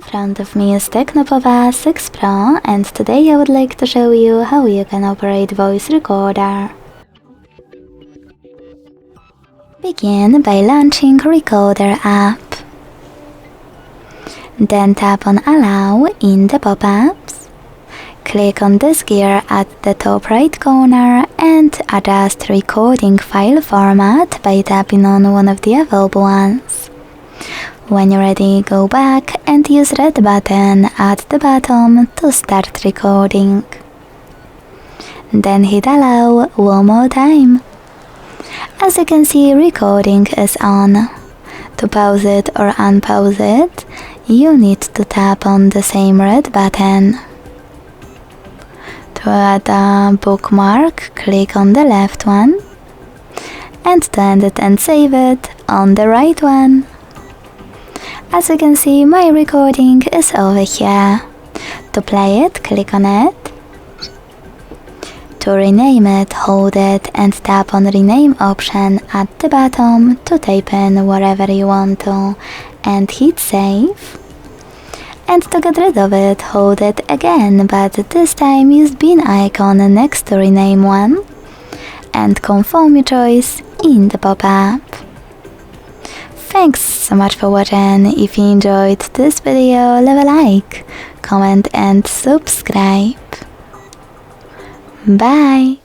In front of me is Tecno Pova 6 Pro, and today I would like to show you how you can operate voice recorder. Begin by launching Recorder app. Then tap on Allow in the pop-ups. Click on this gear at the top right corner and adjust recording file format by tapping on one of the available ones. When you're ready, go back and use red button at the bottom to start recording. Then hit Allow one more time. As you can see, recording is on. To pause it or unpause it, you need to tap on the same red button. To add a bookmark, click on the left one, and to end it and save it, on the right one. As you can see, my recording is over here. To play it, click on it. To rename it, hold it and tap on Rename option at the bottom to type in whatever you want to and hit Save. And to get rid of it, hold it again, but this time use bin icon next to rename one and confirm your choice in the pop-up. Thanks so much for watching. If you enjoyed this video, leave a like, comment and subscribe. Bye!